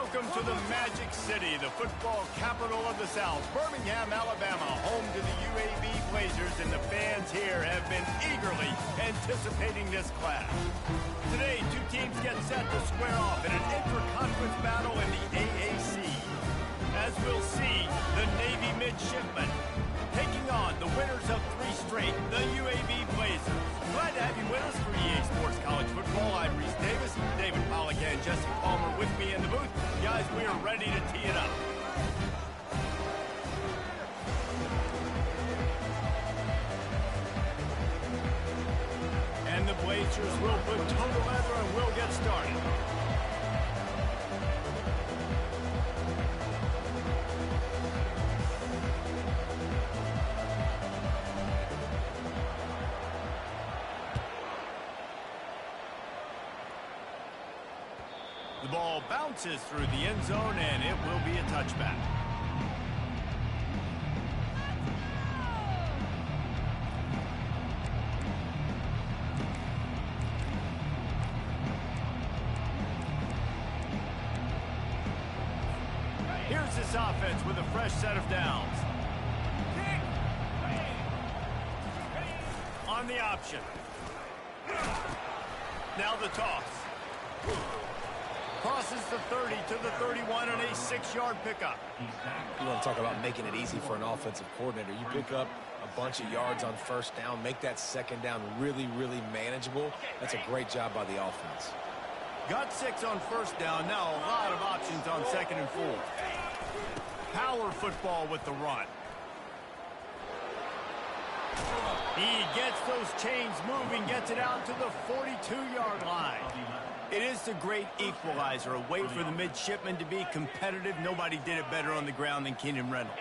Welcome to the Magic City, the football capital of the South, Birmingham, Alabama, home to the UAB Blazers, and the fans here have been eagerly anticipating this clash. Today, two teams get set to square off in an inter-conference battle in the AAC. As we'll see, the Navy midshipmen taking on the winners of 3 straight, the UAB Blazers. Glad to have you with us for EA Sports College Football. I'm Reese Davis, David Pollack, and Jesse Palmer with me in the booth. Guys, we are ready to tee it up. And the Blazers will put toe to leather and we'll get started. The ball bounces through the end zone, and it will be a touchback. Here's this offense with a fresh set of downs. On the option. Now the toss. Crosses the 30 to the 31 on a 6-yard pickup. You want to talk about making it easy for an offensive coordinator. You pick up a bunch of yards on first down, make that second down really, really manageable. That's a great job by the offense. Got 6 on first down. Now a lot of options on 2nd and 4. Power football with the run. He gets those chains moving, gets it out to the 42-yard line. It is the great equalizer, a way for the midshipmen to be competitive. Nobody did it better on the ground than Keenan Reynolds.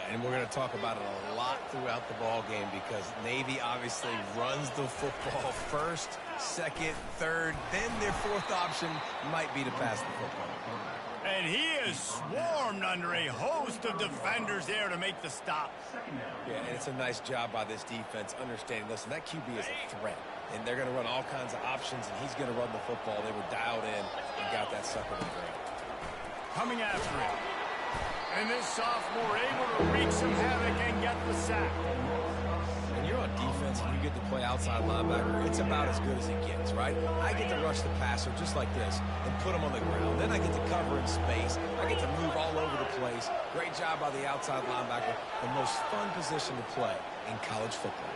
And we're going to talk about it a lot throughout the ball game because Navy obviously runs the football first, second, third, then their 4th option might be to pass the football. And he is swarmed under a host of defenders there to make the stop. Yeah, and it's a nice job by this defense understanding, listen, that QB is a threat. And they're going to run all kinds of options, and he's going to run the football. They were dialed in and got that sucker to ground. Coming after him. And this sophomore able to wreak some havoc and get the sack. When you're on defense and you get to play outside linebacker, it's about as good as it gets, right? I get to rush the passer just like this and put him on the ground. Then I get to cover in space. I get to move all over the place. Great job by the outside linebacker. The most fun position to play in college football.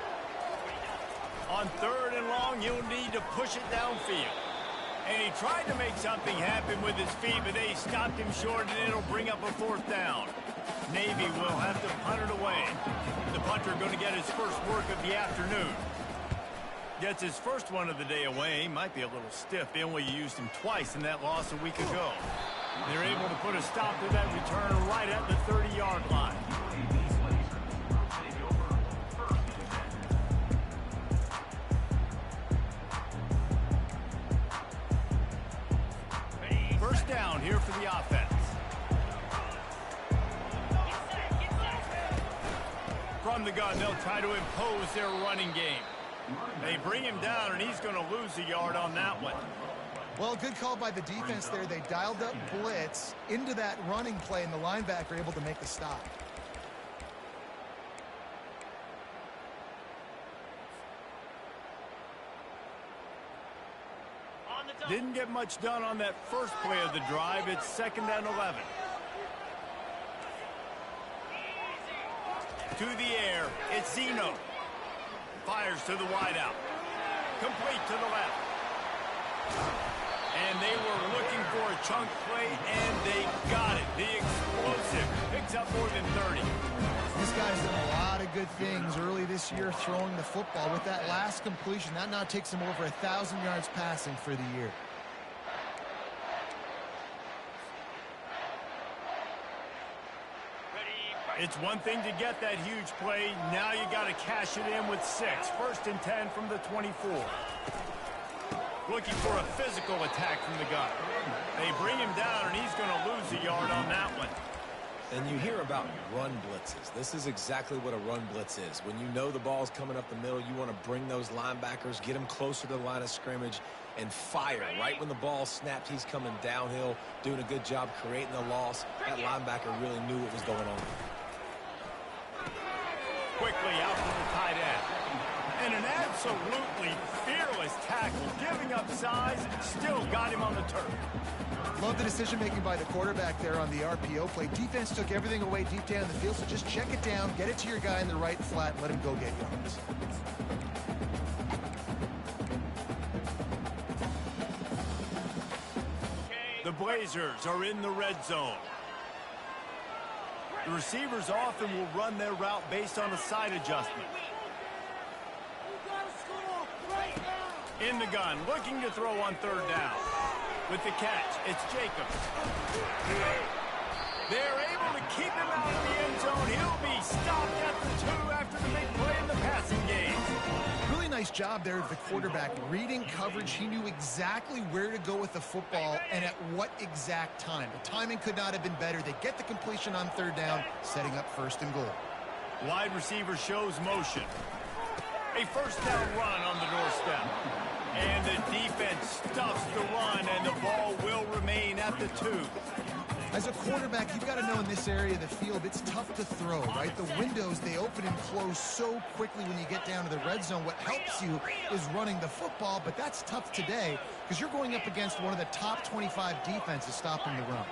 On 3rd and long, he'll need to push it downfield. And he tried to make something happen with his feet, but they stopped him short, and it'll bring up a 4th down. Navy will have to punt it away. The punter going to get his first work of the afternoon. Gets his first one of the day away. Might be a little stiff. They only used him twice in that loss a week ago. They're able to put a stop to that return right at the 30-yard line. First down here for the offense. From the gun, they'll try to impose their running game. They bring him down, and he's going to lose a yard on that one. Well, good call by the defense there. They dialed up blitz into that running play, and the linebacker able to make the stop. Didn't get much done on that first play of the drive. It's 2nd and 11. To the air, it's Zeno. Fires to the wideout. Complete to the left. And they were looking for a chunk play, and they got it. The explosive picks up more than 30. This guy's done a lot of good things early this year throwing the football. With that last completion, that now takes him over 1,000 yards passing for the year. It's one thing to get that huge play. Now you got to cash it in with 6. 1st and 10 from the 24. Looking for a physical attack from the gun. They bring him down, and he's going to lose a yard on that one. And you hear about run blitzes. This is exactly what a run blitz is. When you know the ball's coming up the middle, you want to bring those linebackers, get them closer to the line of scrimmage, and fire. Right when the ball snapped, he's coming downhill, doing a good job creating the loss. That linebacker really knew what was going on. Quickly out to the tight end. And an absolutely fearless tackle, giving up size, still got him on the turf. Love the decision-making by the quarterback there on the RPO play. Defense took everything away deep down the field, so just check it down, get it to your guy in the right flat, and let him go get yards. The Blazers are in the red zone. The receivers often will run their route based on a side adjustment. In the gun, looking to throw on third down. With the catch, it's Jacobs. They're able to keep him out of the end zone. He'll be stopped at the 2 after the big play in the passing game. Really nice job there of the quarterback. Reading coverage, he knew exactly where to go with the football and at what exact time. The timing could not have been better. They get the completion on third down, setting up first and goal. Wide receiver shows motion. A first down run on the doorstep. And the defense stuffs the run, and the ball will remain at the 2. As a quarterback, you've got to know in this area of the field, it's tough to throw, right? The windows, they open and close so quickly when you get down to the red zone. What helps you is running the football, but that's tough today because you're going up against one of the top 25 defenses stopping the run.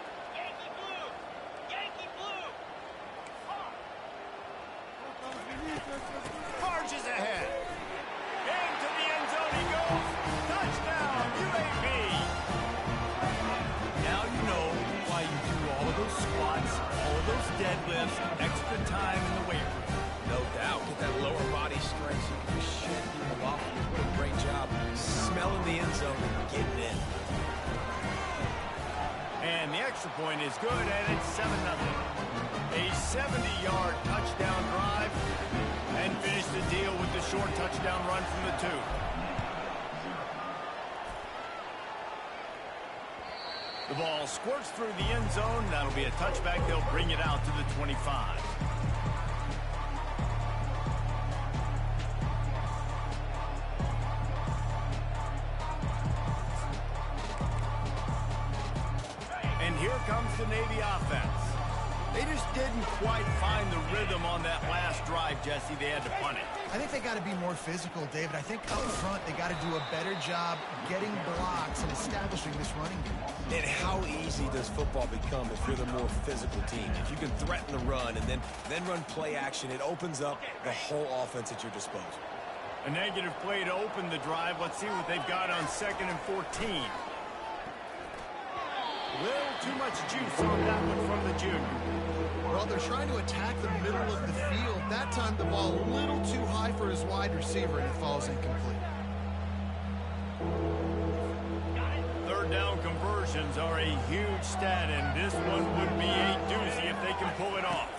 Charges ahead. Into the end zone he goes. Touchdown, UAB. Now you know why you do all of those squats, all of those deadlifts, extra time in the weight room. No doubt. Get that lower body strength so you can shit people off. What a great job smelling the end zone and getting in. And the extra point is good, and it's 7-0. A 70-yard touchdown drive, and finish the deal with the short touchdown run from the 2. The ball squirts through the end zone. That'll be a touchback. They'll bring it out to the 25. And here comes the Navy offense. They just didn't quite find the rhythm on that last drive, Jesse. They had to punt it. I think they got to be more physical, David. I think up front they got to do a better job getting blocks and establishing this running game. And how easy does football become if you're the more physical team? If you can threaten the run and then run play action, it opens up the whole offense at your disposal. A negative play to open the drive. Let's see what they've got on 2nd and 14. A little too much juice on that one from the junior. Well, they're trying to attack the middle of the field. That time the ball a little too high for his wide receiver, and it falls incomplete. Third down conversions are a huge stat, and this one would be a doozy if they can pull it off.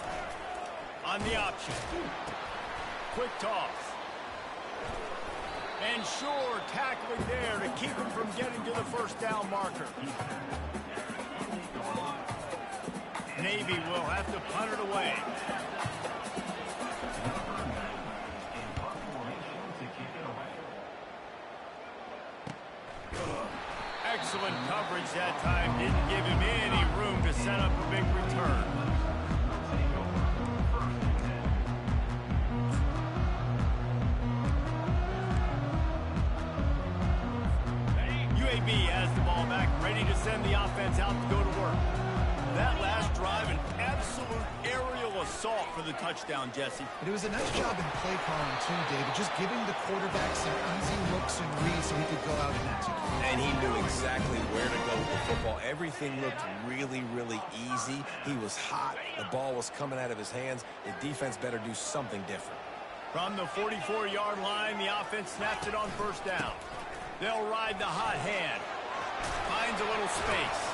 On the option. Quick toss. And sure, tackling there to keep him from getting to the first down marker. Navy will have to punt it away. Excellent coverage that time. Didn't give him any room to set up a big return. UAB has the ball back, ready to send the offense out to go to work. That last drive, an absolute aerial assault for the touchdown, Jesse. But it was a nice job in play calling, too, David. Just giving the quarterback some easy looks and reads so he could go out and execute. And he knew exactly where to go with the football. Everything looked really, really easy. He was hot. The ball was coming out of his hands. The defense better do something different. From the 44-yard line, the offense snaps it on first down. They'll ride the hot hand. Finds a little space.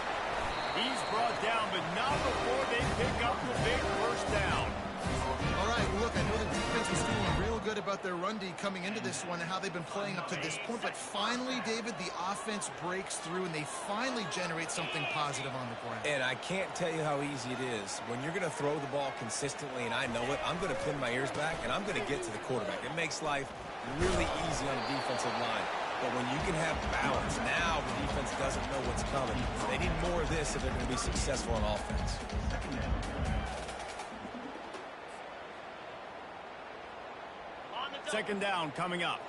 He's brought down, but not before they pick up the big first down. All right, well, look, I know the defense was feeling real good about their run D coming into this one and how they've been playing up to this point, but finally, David, the offense breaks through and they finally generate something positive on the ground. And I can't tell you how easy it is. When you're going to throw the ball consistently, and I know it, I'm going to pin my ears back, and I'm going to get to the quarterback. It makes life really easy on the defensive line. But when you can have balance, now the defense doesn't know what's coming. They need more of this if they're going to be successful on offense. Second down coming up.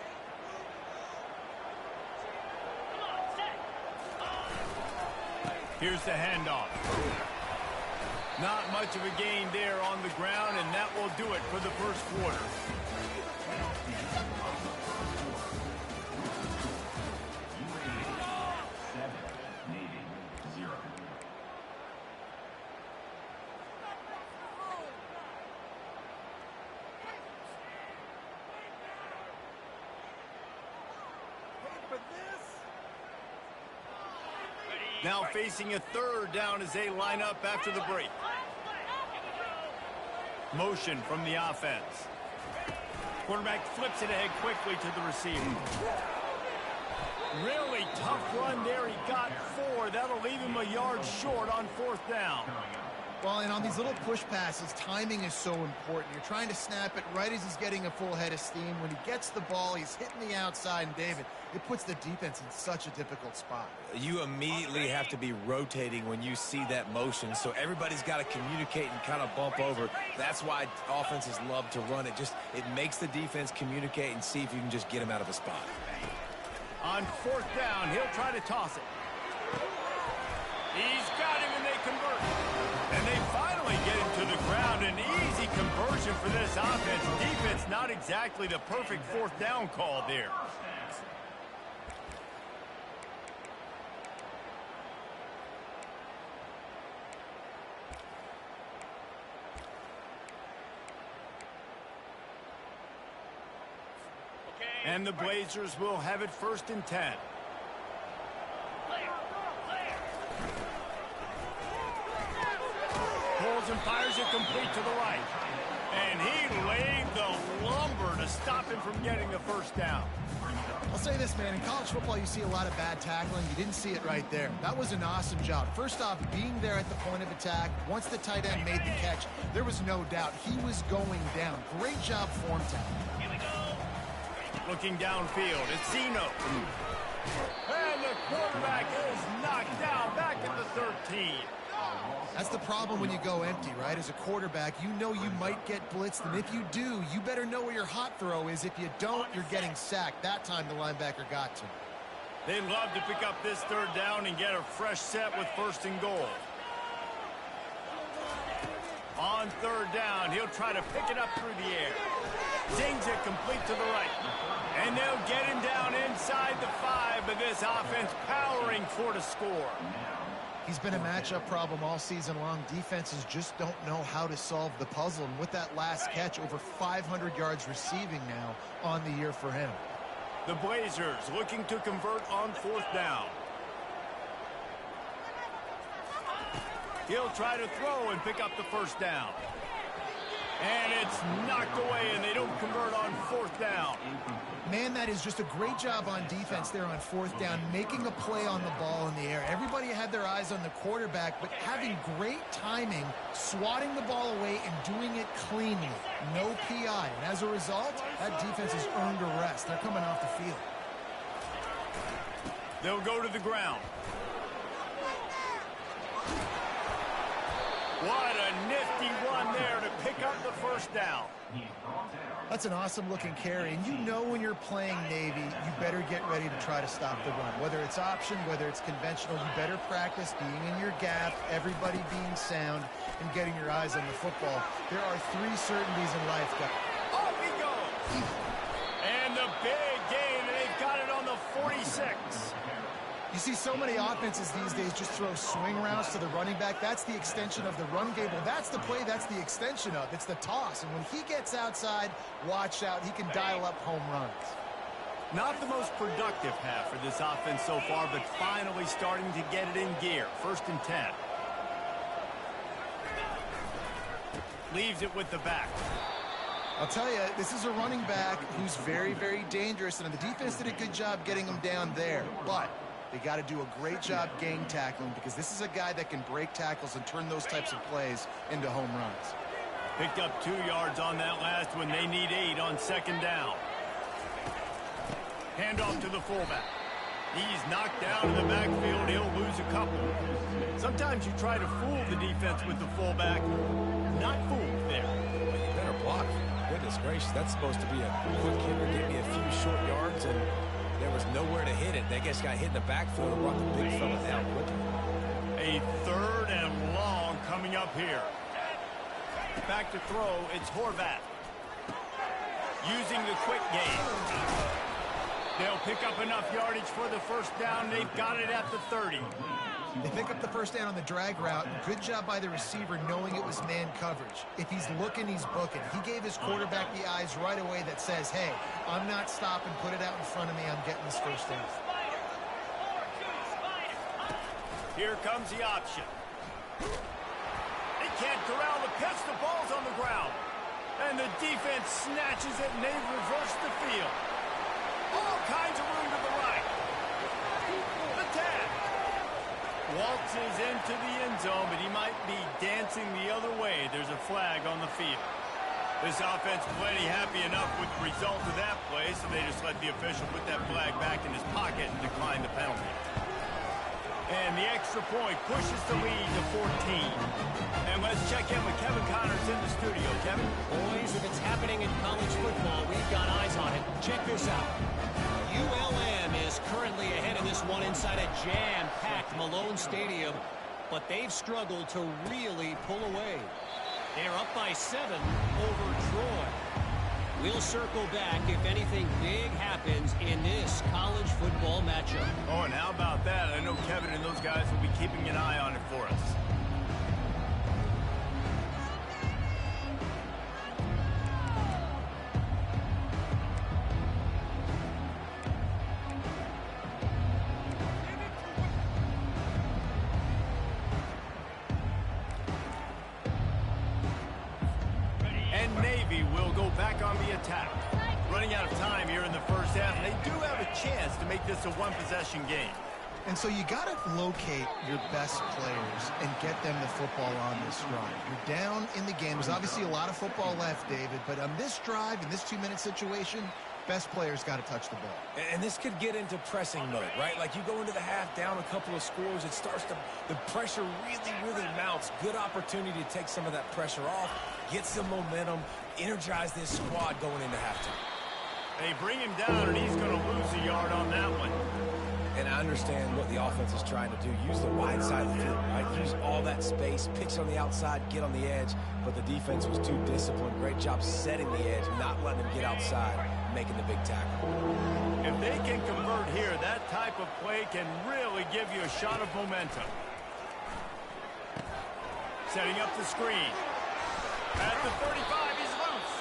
Here's the handoff. Not much of a gain there on the ground, and that will do it for the first quarter. Now facing a third down as they line up after the break. Motion from the offense. Quarterback flips it ahead quickly to the receiver. Really tough run there. He got 4. That'll leave him a yard short on fourth down. Well, and on these little push passes, timing is so important. You're trying to snap it right as he's getting a full head of steam. When he gets the ball, he's hitting the outside, and David, it puts the defense in such a difficult spot. You immediately have to be rotating when you see that motion, so everybody's got to communicate and kind of bump over. That's why offenses love to run it. It makes the defense communicate and see if you can just get him out of a spot. On fourth down, he'll try to toss it. He's got him, and they convert. And they finally get him to the ground. An easy conversion for this offense. Defense, not exactly the perfect fourth down call there. And the Blazers will have it 1st and 10. Pulls and fires it complete to the right. And he laid the lumber to stop him from getting the first down. I'll say this, man. In college football, you see a lot of bad tackling. You didn't see it right there. That was an awesome job. First off, being there at the point of attack. Once the tight end made the catch, there was no doubt he was going down. Great job form tackling. Looking downfield, it's Zeno. And the quarterback is knocked down back at the 13. That's the problem when you go empty, right? As a quarterback, you know you might get blitzed, and if you do, you better know where your hot throw is. If you don't, you're getting sacked. That time the linebacker got to. They'd love to pick up this third down and get a fresh set with 1st and goal. On third down, he'll try to pick it up through the air. Zings it complete to the right. And they'll get him down inside the 5, but this offense powering for the score. He's been a matchup problem all season long. Defenses just don't know how to solve the puzzle. And with that last catch, over 500 yards receiving now on the year for him. The Blazers looking to convert on 4th down. He'll try to throw and pick up the first down. And it's knocked away, and they don't convert on 4th down. Man, that is just a great job on defense there on 4th down, making a play on the ball in the air. Everybody had their eyes on the quarterback, but having great timing, swatting the ball away, and doing it cleanly. No PI. And as a result, that defense has earned a rest. They're coming off the field. They'll go to the ground. What a nifty run there to pick up the first down. That's an awesome-looking carry. And you know when you're playing Navy, you better get ready to try to stop the run. Whether it's option, whether it's conventional, you better practice being in your gap, everybody being sound, and getting your eyes on the football. There are 3 certainties in life, guys. Off he goes. And the big gain, and they've got it on the 46. You see so many offenses these days just throw swing routes to the running back. That's the extension of the run game. Well, that's the play that's the extension of. It's the toss. And when he gets outside, watch out. He can dial up home runs. Not the most productive half for this offense so far, but finally starting to get it in gear. 1st and 10. Leaves it with the back. I'll tell you, this is a running back who's very, very dangerous, and the defense did a good job getting him down there. But they got to do a great job gang tackling, because this is a guy that can break tackles and turn those types of plays into home runs. Picked up 2 yards on that last one. They need 8 on second down. Handoff to the fullback. He's knocked down in the backfield. He'll lose a couple. Sometimes you try to fool the defense with the fullback. Not fooled there. Well, you better block. Goodness gracious, that's supposed to be a quick hitter. Give me a few short yards, and there was nowhere to hit it. That guy got hit in the backfield and brought the big fella down quickly. A 3rd and long coming up here. Back to throw, it's Horvath. Using the quick game. They'll pick up enough yardage for the first down. They've got it at the 30. They pick up the first down on the drag route. Good job by the receiver knowing it was man coverage. If he's looking, he's booking. He gave his quarterback the eyes right away that says, hey, I'm not stopping. Put it out in front of me. I'm getting this first down. Here comes the option. They can't corral the pitch. The ball's on the ground. And the defense snatches it, and they reverse the field. All kinds of room to the right. The tag. Waltzes into the end zone, but he might be dancing the other way. There's a flag on the field. This offense plenty happy enough with the result of that play, so they just let the official put that flag back in his pocket and decline the penalty. And the extra point pushes the lead to 14. And let's check in with Kevin Connors in the studio. Kevin? Boys, if it's happening in college football, we've got eyes on it. Check this out. ULM is currently ahead of this one inside a jam-packed Malone Stadium, but they've struggled to really pull away. They're up by 7 over Troy. We'll circle back if anything big happens in this college football matchup. Oh, and how about that? I know Kevin and those guys will be keeping an eye on it for us. On the attack. Running out of time here in the first half, and they do have a chance to make this a one-possession game. And so you got to locate your best players and get them the football on this drive. You're down in the game. There's obviously a lot of football left, David, but on this drive, in this 2-minute situation, best players got to touch the ball. And this could get into pressing mode, right? Like you go into the half down a couple of scores, it starts to, the pressure really mounts. Good opportunity to take some of that pressure off, get some momentum, energize this squad going into halftime. They bring him down, and he's going to lose a yard on that one. And I understand what the offense is trying to do. Use the wide side of the field, right? Use all that space, pitch on the outside, get on the edge. But the defense was too disciplined. Great job setting the edge, not letting them get outside, making the big tackle. If they can convert here, that type of play can really give you a shot of momentum. Setting up the screen. At the 35, he's loose.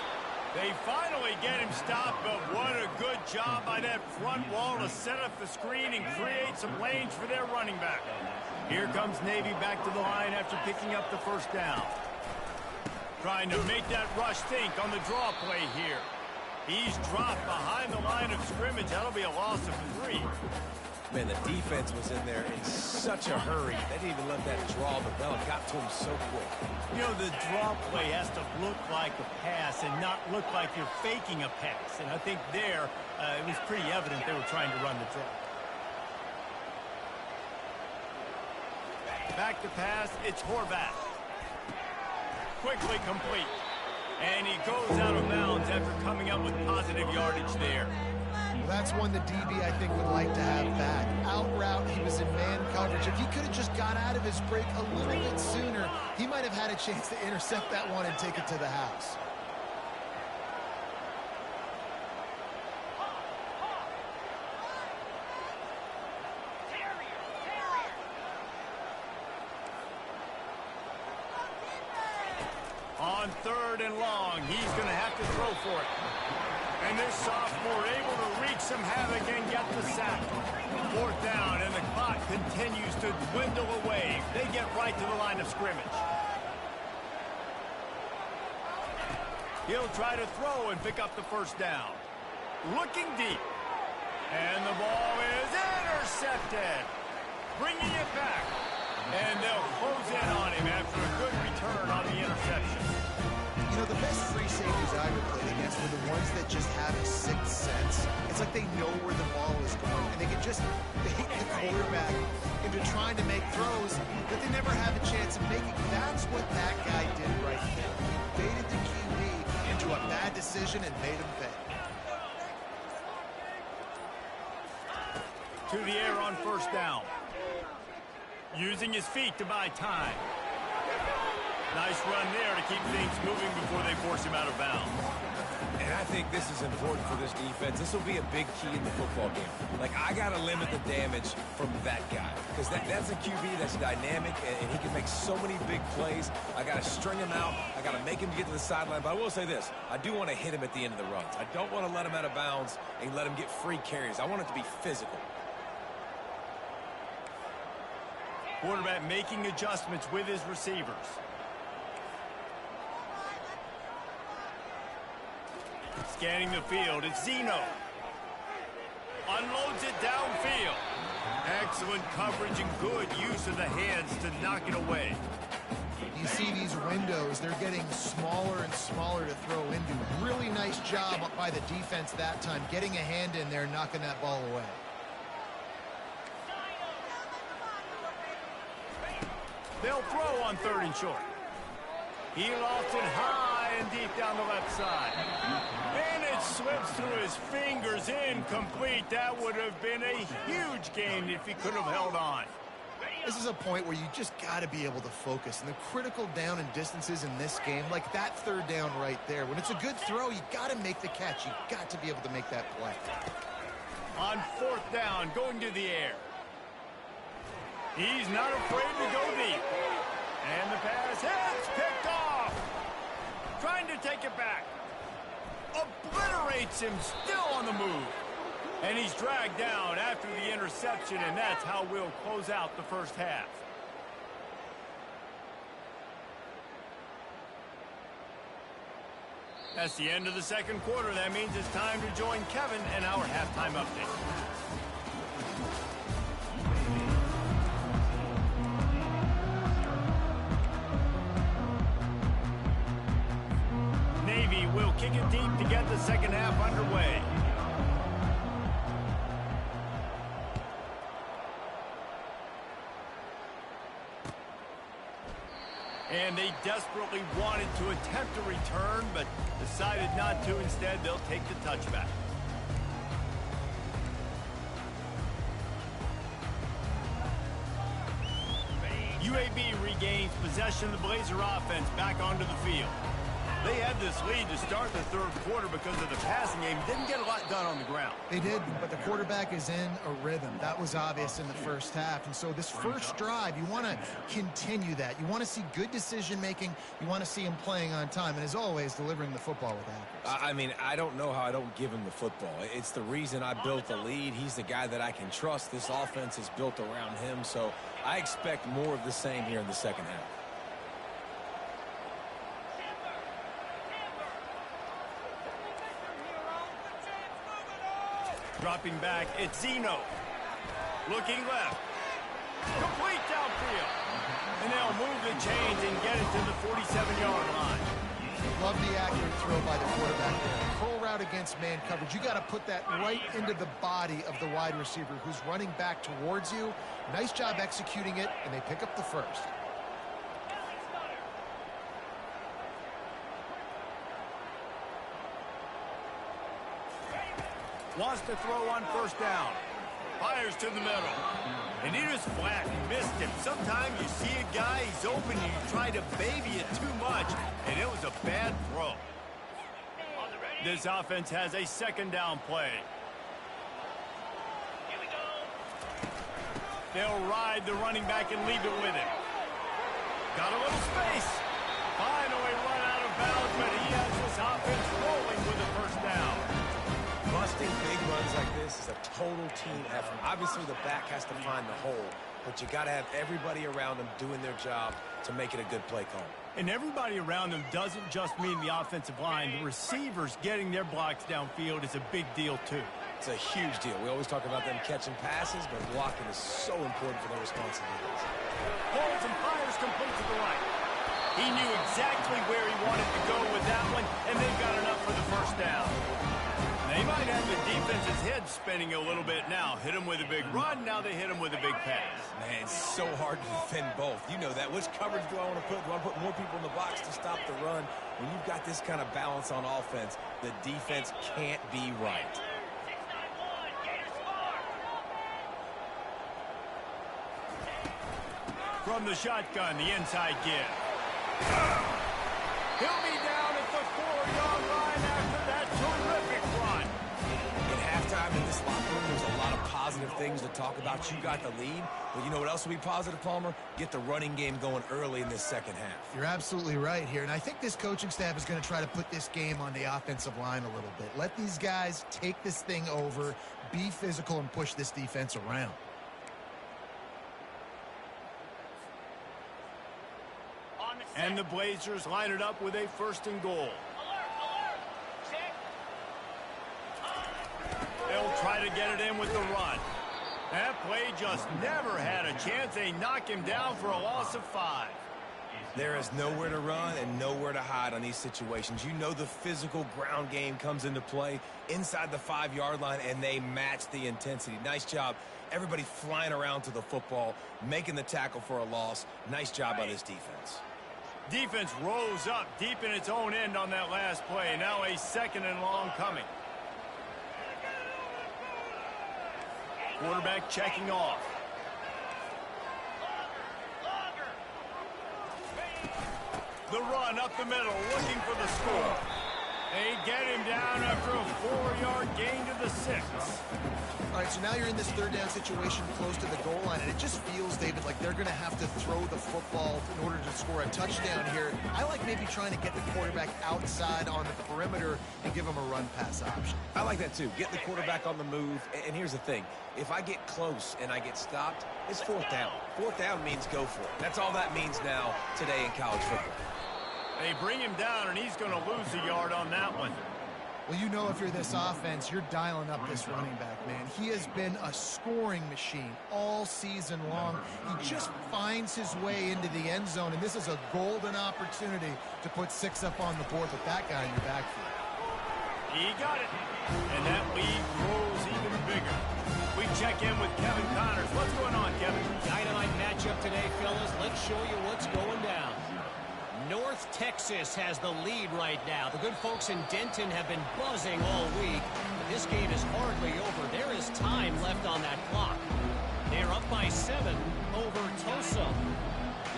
They finally get him stopped, but what a good job by that front wall to set up the screen and create some lanes for their running back. Here comes Navy back to the line after picking up the first down. Trying to make that rush think on the draw play here. He's dropped behind the line of scrimmage. That'll be a loss of 3. Man, the defense was in there in such a hurry. They didn't even let that draw develop. Got to him so quick. You know, the draw play has to look like a pass and not look like you're faking a pass. And I think there, it was pretty evident they were trying to run the draw. Back to pass, it's Horvath. Quickly complete. And he goes out of bounds after coming up with positive yardage there. Well, that's one the DB, I think, would like to have back. Out route, he was in man coverage. If he could have just got out of his break a little bit sooner, he might have had a chance to intercept that one and take it to the house. On 3rd and long, he's going to have to throw for it. And this sophomore able to wreak some havoc and get the sack. 4th down, and the clock continues to dwindle away. They get right to the line of scrimmage. He'll try to throw and pick up the first down. Looking deep. And the ball is intercepted. Bringing it back. And they'll close in on him after a good return on the interception. You know, the best free safeties I ever played against were the ones that just have a sixth sense. It's like they know where the ball is going, and they can just bait the quarterback into trying to make throws that they never have a chance of making. That's what that guy did right there. He baited the QB into a bad decision and made him pay. To the air on first down. Using his feet to buy time. Nice run there to keep things moving before they force him out of bounds. And I think this is important for this defense. This will be a big key in the football game. Like, I got to limit the damage from that guy. Because that's a QB that's dynamic, and he can make so many big plays. I got to string him out. I got to make him get to the sideline. But I will say this. I do want to hit him at the end of the runs. I don't want to let him out of bounds and let him get free carries. I want it to be physical. Quarterback making adjustments with his receivers. Scanning the field, it's Zeno. Unloads it downfield. Excellent coverage and good use of the hands to knock it away. You see these windows, they're getting smaller and smaller to throw into. Really nice job by the defense that time, getting a hand in there, knocking that ball away. They'll throw on third and short. He lofts it high and deep down the left side. And it slips through his fingers, incomplete. That would have been a huge gain if he could have held on. This is a point where you just got to be able to focus. And the critical down and distances in this game, like that third down right there, when it's a good throw, you got to make the catch. You got to be able to make that play. On fourth down, going to the air. He's not afraid to go deep. And the pass hits, picked off. Trying to take it back. Obliterates him, still on the move. And he's dragged down after the interception, and that's how we'll close out the first half. That's the end of the second quarter. That means it's time to join Kevin and our halftime update. Navy will kick it deep to get the second half underway. And they desperately wanted to attempt a return, but decided not to. Instead, they'll take the touchback. UAB regains possession of the Blazer offense back onto the field. They had this lead to start the third quarter because of the passing game. Didn't get a lot done on the ground. They did, but the quarterback is in a rhythm. That was obvious in the first half. And so this first drive, you want to continue that. You want to see good decision-making. You want to see him playing on time. And as always, delivering the football with accuracy. I mean, I don't know how I don't give him the football. It's the reason I built the lead. He's the guy that I can trust. This offense is built around him. So I expect more of the same here in the second half. Dropping back, it's Zeno. Looking left. Complete downfield. And they'll move the chains and get it to the 47-yard line. Love the accurate throw by the quarterback there. Curl route against man coverage. You got to put that right into the body of the wide receiver who's running back towards you. Nice job executing it, and they pick up the first. Wants to throw on first down. Fires to the middle. And he just flat missed him. Sometimes you see a guy, he's open, and you try to baby it too much, and it was a bad throw. This offense has a second down play. They'll ride the running back and leave it with him. Got a little space. Finally run out of bounds, but he has this offense rolling with the first down. Busting big runs like this is a total team effort. Obviously, the back has to find the hole, but you got to have everybody around them doing their job to make it a good play call. And everybody around them doesn't just mean the offensive line. The receivers getting their blocks downfield is a big deal, too. It's a huge deal. We always talk about them catching passes, but blocking is so important for their responsibilities. Holds and fires complete to the right. He knew exactly where he wanted to go with that one, and they've got enough for the first down. They might have the defense's head spinning a little bit now. Hit him with a big run, now they hit him with a big pass. Man, it's so hard to defend both. You know that. Which coverage do I want to put? Do I want to put more people in the box to stop the run? When you've got this kind of balance on offense, the defense can't be right. From the shotgun, the inside give. He'll be down at the 4-yard line after that terrific run. At halftime in this locker room, there's a lot of positive things to talk about. You got the lead, but you know what else will be positive, Palmer? Get the running game going early in this second half. You're absolutely right here, and I think this coaching staff is going to try to put this game on the offensive line a little bit. Let these guys take this thing over, be physical, and push this defense around. And the Blazers line it up with a 1st and goal. They'll try to get it in with the run. That play just never had a chance. They knock him down for a loss of 5. There is nowhere to run and nowhere to hide on these situations. You know the physical ground game comes into play inside the 5-yard line, and they match the intensity. Nice job. Everybody flying around to the football, making the tackle for a loss. Nice job by this defense. Defense rose up deep in its own end on that last play. Now a 2nd and long coming. Quarterback checking off. The run up the middle, looking for the score. They get him down after a 4-yard gain to the 6. All right, so now you're in this 3rd down situation close to the goal line, and it just feels, David, like they're going to have to throw the football in order to score a touchdown here. I like maybe trying to get the quarterback outside on the perimeter and give him a run-pass option. I like that, too. Get the quarterback on the move. And here's the thing. If I get close and I get stopped, it's 4th down. 4th down means go for it. That's all that means now today in college football. They bring him down, and he's going to lose a yard on that one. Well, you know if you're this offense, you're dialing up this running back, man. He has been a scoring machine all season long. He just finds his way into the end zone, and this is a golden opportunity to put 6 up on the board with that guy in your backfield. He got it, and that lead grows even bigger. We check in with Kevin Connors. What's going on, Kevin? Dynamite matchup today, fellas. Let's show you what's going down. North Texas has the lead right now. The good folks in Denton have been buzzing all week. But this game is hardly over. There is time left on that clock. They're up by 7 over Tulsa.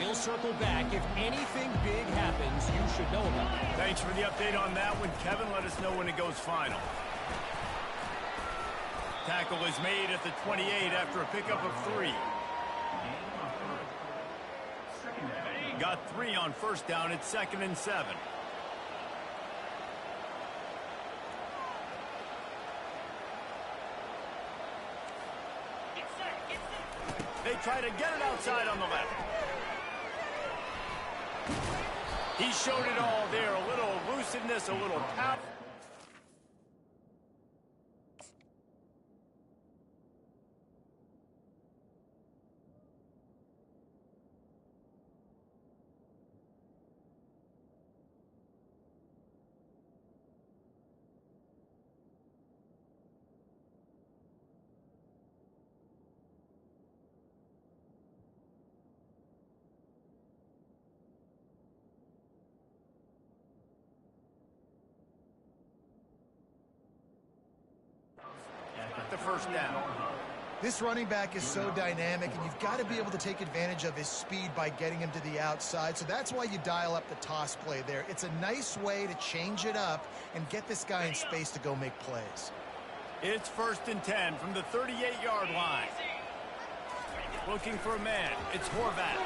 We'll circle back. If anything big happens, you should know about it. Thanks for the update on that one, Kevin. Let us know when it goes final. Tackle is made at the 28 after a pickup of 3. Got 3 on 1st down. It's 2nd and 7. They try to get it outside on the left. He showed it all there. A little elusiveness, a little power. The 1st down. This running back is so dynamic, and you've got to be able to take advantage of his speed by getting him to the outside. So that's why you dial up the toss play there. It's a nice way to change it up and get this guy in space to go make plays. It's 1st and 10 from the 38-yard line. Looking for a man. It's Horvath.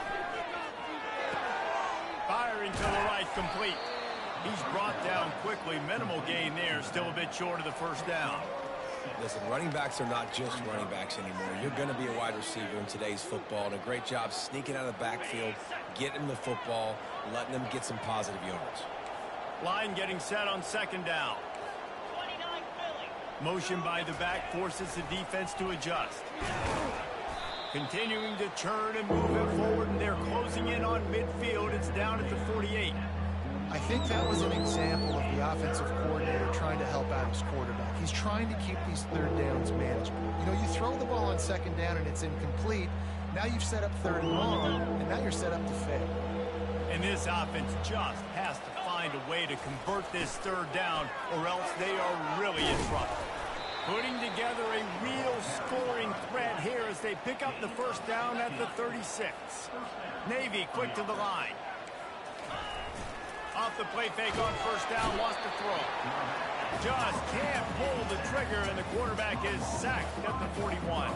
Firing to the right, complete. He's brought down quickly. Minimal gain there. Still a bit short of the 1st down. Listen, running backs are not just running backs anymore. You're going to be a wide receiver in today's football. And a great job sneaking out of the backfield, getting the football, letting them get some positive yards. Line getting set on second down. Motion by the back forces the defense to adjust. Continuing to turn and move it forward, and they're closing in on midfield. It's down at the 48. I think that was an example of the offensive coordinator trying to help out his quarterback. He's trying to keep these third downs manageable. You know, you throw the ball on second down and it's incomplete. Now you've set up third and long, and now you're set up to fail. And this offense just has to find a way to convert this third down, or else they are really in trouble. Putting together a real scoring threat here as they pick up the first down at the 36. Navy quick to the line. Off the play fake on first down, wants to throw. Just can't pull the trigger, and the quarterback is sacked at the 41.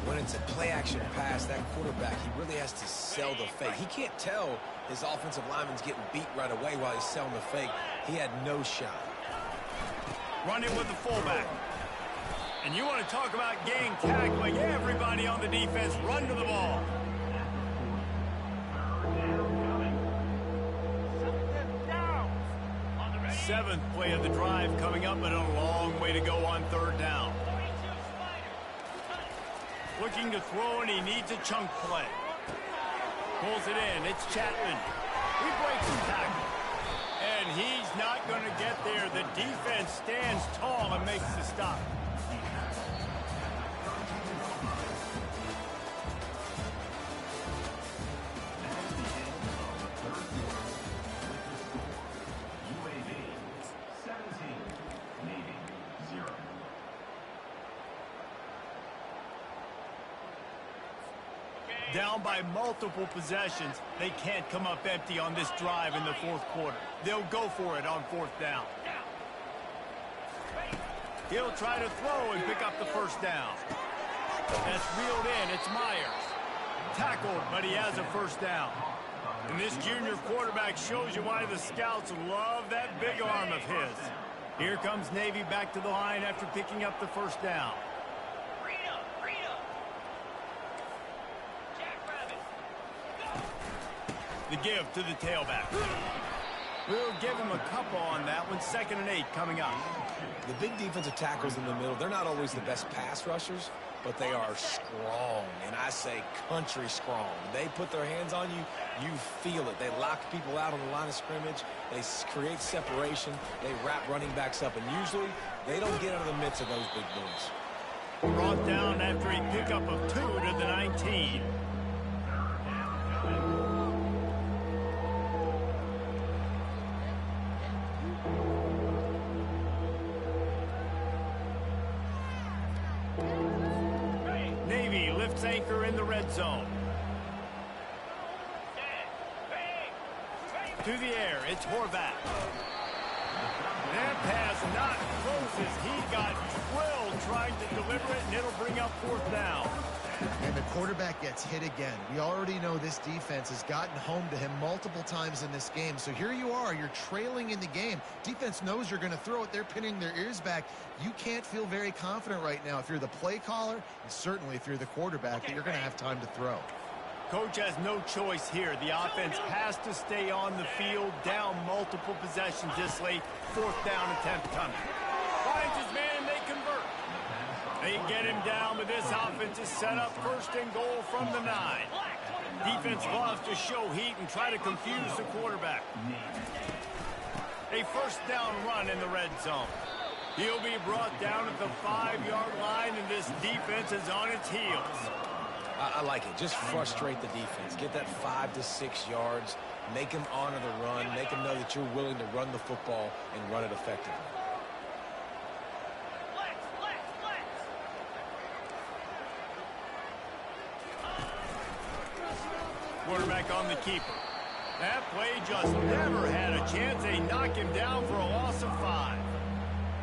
When it's a play-action pass, that quarterback, he really has to sell the fake. He can't tell his offensive lineman's getting beat right away while he's selling the fake. He had no shot. Running with the fullback. And you want to talk about gang tackling. Everybody on the defense run to the ball. Seventh play of the drive coming up, but a long way to go on third down. Looking to throw, and he needs a chunk play. Pulls it in. It's Chapman. He breaks the tackle. And he's not going to get there. The defense stands tall and makes the stop. Down by multiple possessions, they can't come up empty on this drive in the fourth quarter. They'll go for it on fourth down. He'll try to throw and pick up the first down. That's reeled in. It's Myers. Tackled, but he has a first down. And this junior quarterback shows you why the scouts love that big arm of his. Here comes Navy back to the line after picking up the first down. The give to the tailback. We'll give him a couple on that one. 2nd and 8 coming up. The big defensive tackles in the middle, they're not always the best pass rushers, but they are strong, and I say country strong. They put their hands on you, you feel it. They lock people out on the line of scrimmage. They create separation. They wrap running backs up, and usually they don't get out of the midst of those big boys. Brought down after a pickup of 2 to the 19. Navy lifts anchor in the red zone. To the air, it's Horvath. That pass not close as he got drilled trying to deliver it, and it'll bring up fourth down. And the quarterback gets hit again. We already know this defense has gotten home to him multiple times in this game. So here you are, you're trailing in the game. Defense knows you're going to throw it. They're pinning their ears back. You can't feel very confident right now if you're the play caller, and certainly if you're the quarterback, that you're going to have time to throw. Coach has no choice here. The offense has to stay on the field, down multiple possessions this late. Fourth down attempt coming. Finds his man, they convert. They get him down, but this offense is set up 1st and goal from the 9. Defense loves to show heat and try to confuse the quarterback. A first down run in the red zone. He'll be brought down at the 5-yard line, and this defense is on its heels. I like it. Just frustrate the defense. Get that 5 to 6 yards. Make them honor the run. Make them know that you're willing to run the football and run it effectively. Quarterback on the keeper. That play just never had a chance. They knock him down for a loss of 5.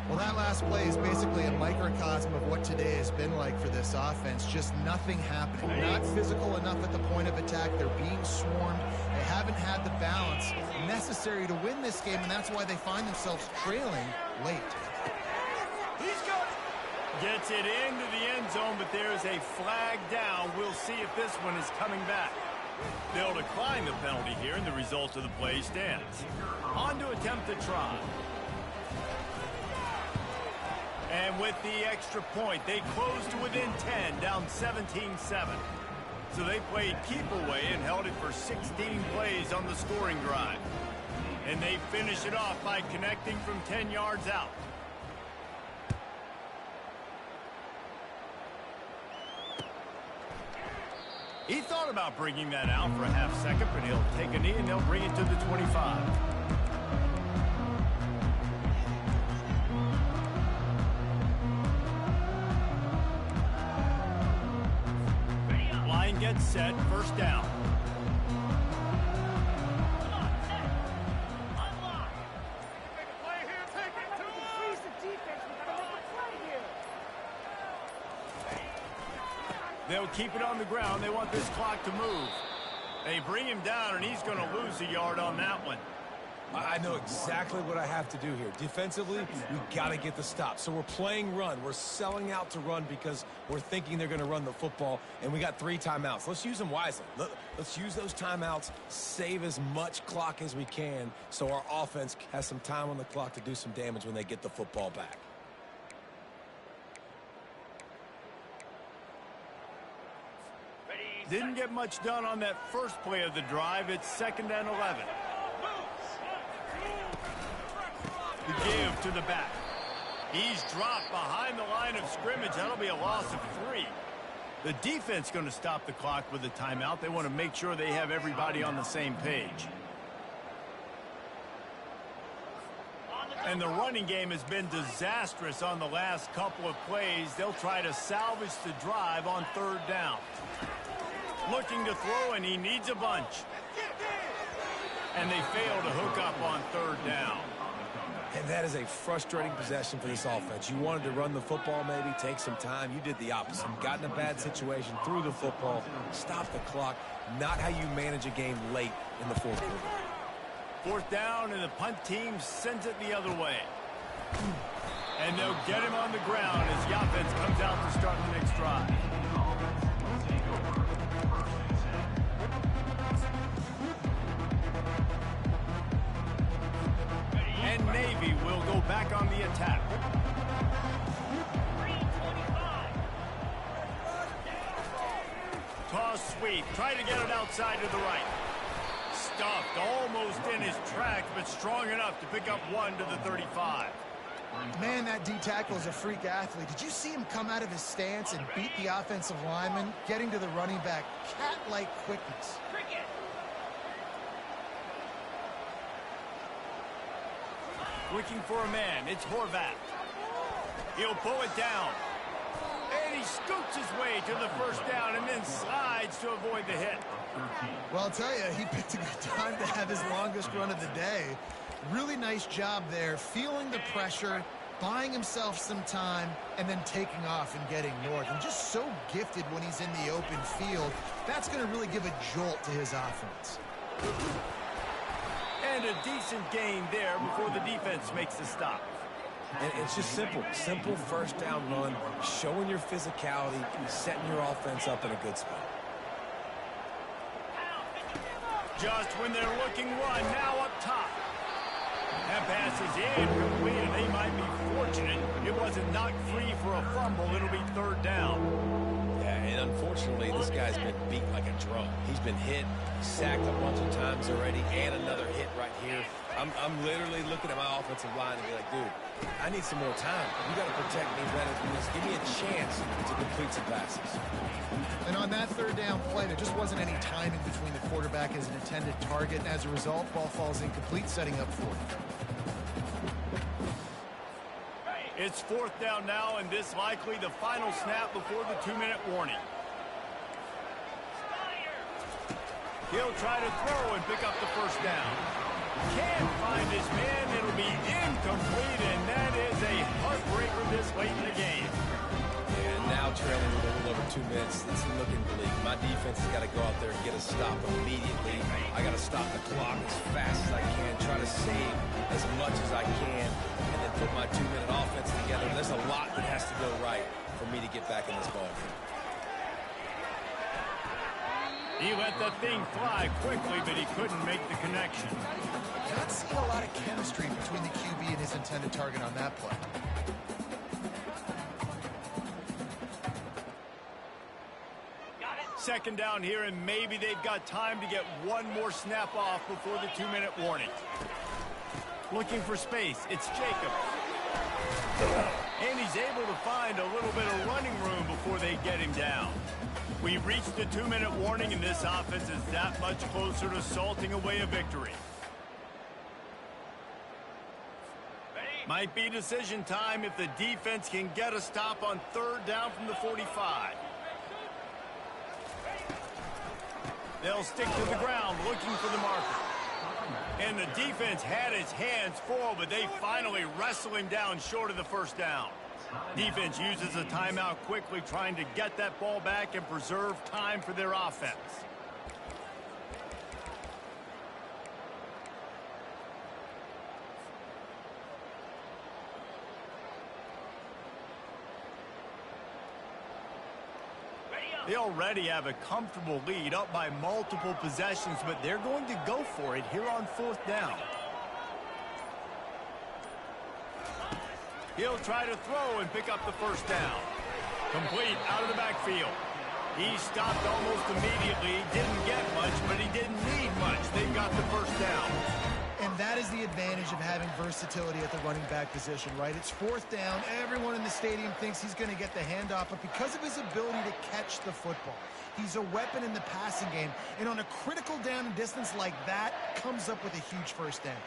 Well, that last play is basically a microcosm of what today has been like for this offense. Just nothing happening. Not physical enough at the point of attack. They're being swarmed. They haven't had the balance necessary to win this game, and that's why they find themselves trailing late. He's got it. Gets it into the end zone, but there's a flag down. We'll see if this one is coming back. They'll decline the penalty here, and the result of the play stands. On to attempt a try. And with the extra point, they close to within 10, down 17-7. So they played keep away and held it for 16 plays on the scoring drive. And they finish it off by connecting from 10 yards out. He thought about bringing that out for a half second, but he'll take a knee and they'll bring it to the 25. Line gets set, first down. They'll keep it on the ground. They want this clock to move. They bring him down, and he's going to lose a yard on that one. I know exactly what I have to do here. Defensively, we've got to get the stop. So we're playing run. We're selling out to run because we're thinking they're going to run the football, and we got 3 timeouts. Let's use them wisely. Let's use those timeouts, save as much clock as we can so our offense has some time on the clock to do some damage when they get the football back. Didn't get much done on that first play of the drive. It's 2nd and 11. The give to the back. He's dropped behind the line of scrimmage. That'll be a loss of 3. The defense going to stop the clock with a timeout. They want to make sure they have everybody on the same page. And the running game has been disastrous on the last couple of plays. They'll try to salvage the drive on 3rd down. Looking to throw, and he needs a bunch. And they fail to hook up on 3rd down. And that is a frustrating possession for this offense. You wanted to run the football, maybe, take some time. You did the opposite. You got in a bad situation, threw the football, stopped the clock. Not how you manage a game late in the 4th quarter. 4th down, and the punt team sends it the other way. And they'll get him on the ground as the offense comes out to start the next drive. And Navy will go back on the attack. Toss sweep. Try to get it outside to the right. Stuffed almost in his tracks, but strong enough to pick up 1 to the 35. Man, that D-tackle is a freak athlete. Did you see him come out of his stance and beat the offensive lineman, getting to the running back? Cat-like quickness. Looking for a man. It's Horvath. He'll pull it down. And he scoots his way to the 1st down and then slides to avoid the hit. Well, I'll tell you, he picked a good time to have his longest run of the day. Really nice job there, feeling the pressure, buying himself some time, and then taking off and getting north. And just so gifted when he's in the open field. That's going to really give a jolt to his offense. And a decent gain there before the defense makes the stop. And it's just simple 1st down run, showing your physicality, setting your offense up in a good spot. Just when they're looking one, now up top. That pass is incomplete, and they might be fortunate it wasn't knocked free for a fumble. It'll be 3rd down. Yeah, and unfortunately, this guy's been beat like a drum. He's been hit, sacked a bunch of times already, and another hit right here. I'm literally looking at my offensive line and be like, dude, I need some more time. You got to protect me better than this. Give me a chance to complete some passes. And on that 3rd down play, there just wasn't any timing between the quarterback and his intended target. And as a result, ball falls incomplete, setting up 4th. It's 4th down now, and this likely the final snap before the 2-minute warning. He'll try to throw and pick up the 1st down. Can't find his man. It'll be incomplete, and that is a heartbreaker this late in the game. And now trailing with a little over 2 minutes. It's looking bleak. My defense has got to go out there and get a stop immediately. I got to stop the clock as fast as I can, try to save as much as I can, and then put my 2-minute offense together. There's a lot that has to go right for me to get back in this ball game. He let the thing fly quickly, but he couldn't make the connection. Not seeing a lot of chemistry between the QB and his intended target on that play. Second down here, and maybe they've got time to get one more snap off before the 2-minute warning. Looking for space, it's Jacobs. And he's able to find a little bit of running room before they get him down. We reached the 2-minute warning, and this offense is that much closer to salting away a victory. Might be decision time if the defense can get a stop on 3rd down from the 45. They'll stick to the ground looking for the marker. And the defense had its hands full, but they finally wrestle him down short of the 1st down. Defense uses a timeout quickly, trying to get that ball back and preserve time for their offense. They already have a comfortable lead, up by multiple possessions, but they're going to go for it here on 4th down. He'll try to throw and pick up the 1st down. Complete out of the backfield. He stopped almost immediately. Didn't get much, but he didn't need much. They've got the 1st down. And that is the advantage of having versatility at the running back position, right? It's 4th down. Everyone in the stadium thinks he's going to get the handoff, but because of his ability to catch the football, he's a weapon in the passing game. And on a critical down and distance like that, comes up with a huge 1st down.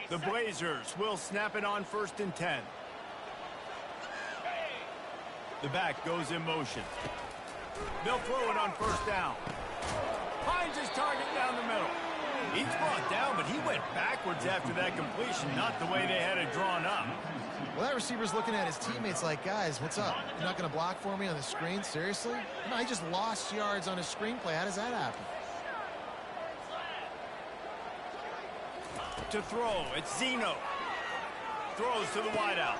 The Blazers will snap it on 1st and 10. The back goes in motion. They'll throw it on 1st down. Finds his target down the middle. He's brought down, but he went backwards after that completion, not the way they had it drawn up. Well, that receiver's looking at his teammates like, guys, what's up? You're not going to block for me on the screen? Seriously? No, he just lost yards on his screenplay. How does that happen? To throw, it's Zeno. Throws to the wideout.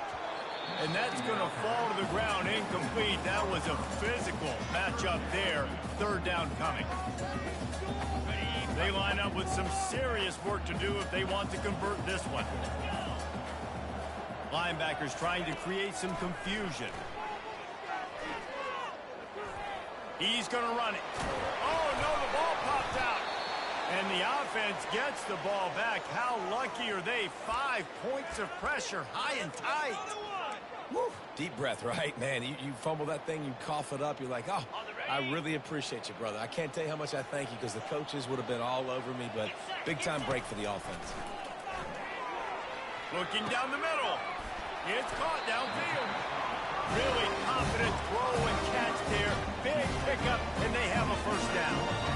And that's going to fall to the ground incomplete. That was a physical matchup there. 3rd down coming. They line up with some serious work to do if they want to convert this one. Linebackers trying to create some confusion. He's going to run it. Oh, no, the ball popped out. And the offense gets the ball back. How lucky are they? 5 points of pressure, high and tight. Woo. Deep breath, right? Man, you fumble that thing, you cough it up, you're like, oh, I really appreciate you, brother. I can't tell you how much I thank you, because the coaches would have been all over me, but big-time break for the offense. Looking down the middle. It's caught downfield. Really confident throw and catch there. Big pickup, and they have a 1st down.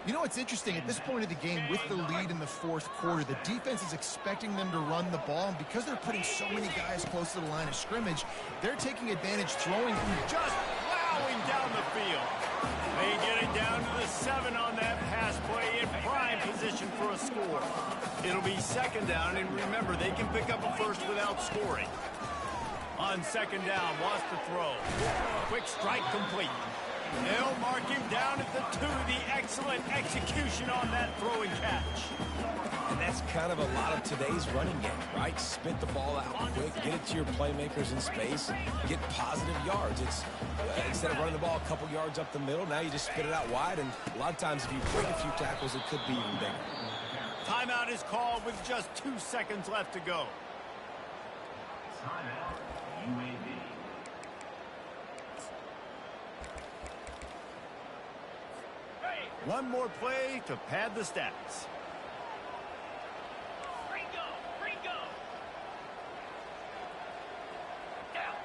You know what's interesting? At this point of the game, with the lead in the 4th quarter, the defense is expecting them to run the ball, and because they're putting so many guys close to the line of scrimmage, they're taking advantage, throwing just plowing down the field. They get it down to the 7 on that pass play, in prime position for a score. It'll be 2nd down, and remember, they can pick up a 1st without scoring. On 2nd down, wants to throw. Quick strike complete. They'll mark him down at the 2. The excellent execution on that throw and catch. And that's kind of a lot of today's running game, right? Spit the ball out quick, get it to your playmakers in space, get positive yards. It's instead of running the ball a couple yards up the middle, now you just spit it out wide, and a lot of times if you break a few tackles, it could be even bigger. Timeout is called with just 2 seconds left to go. Timeout, UAB. One more play to pad the stats. Ringo. Down.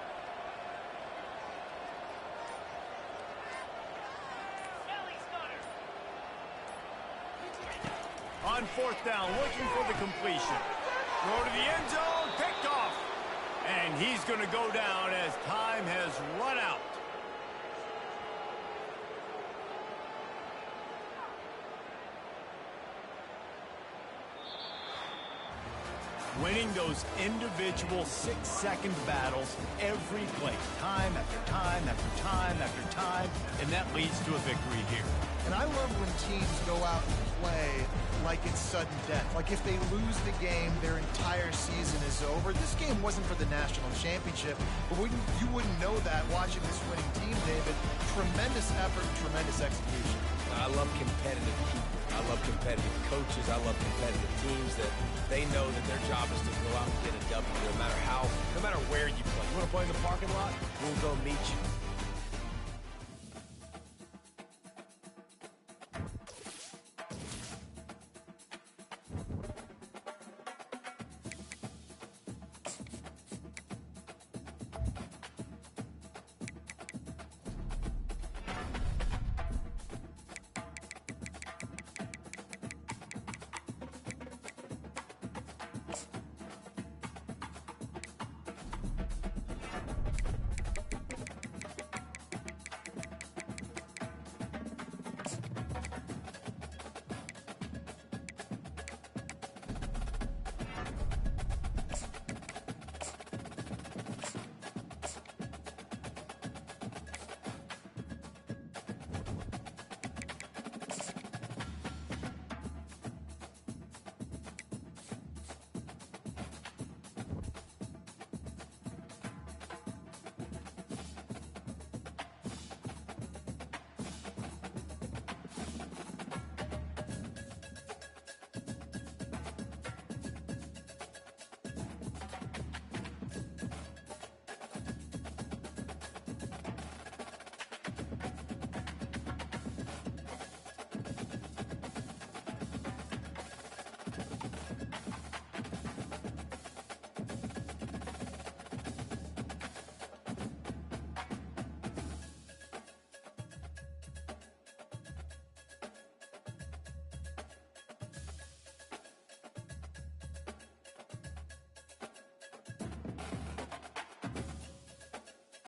On 4th down, looking for the completion. Throw to the end zone, picked off. And he's going to go down as time has run out. Winning those individual 6-second battles every play, time after time after time after time, and that leads to a victory here. And I love when teams go out and play like it's sudden death. Like if they lose the game, their entire season is over. This game wasn't for the national championship, but you wouldn't know that watching this winning team, David. Tremendous effort, tremendous execution. I love competitive people. I love competitive coaches. I love competitive teams that they know that their job is to go out and get a W no matter where you play. You want to play in the parking lot? We'll go meet you.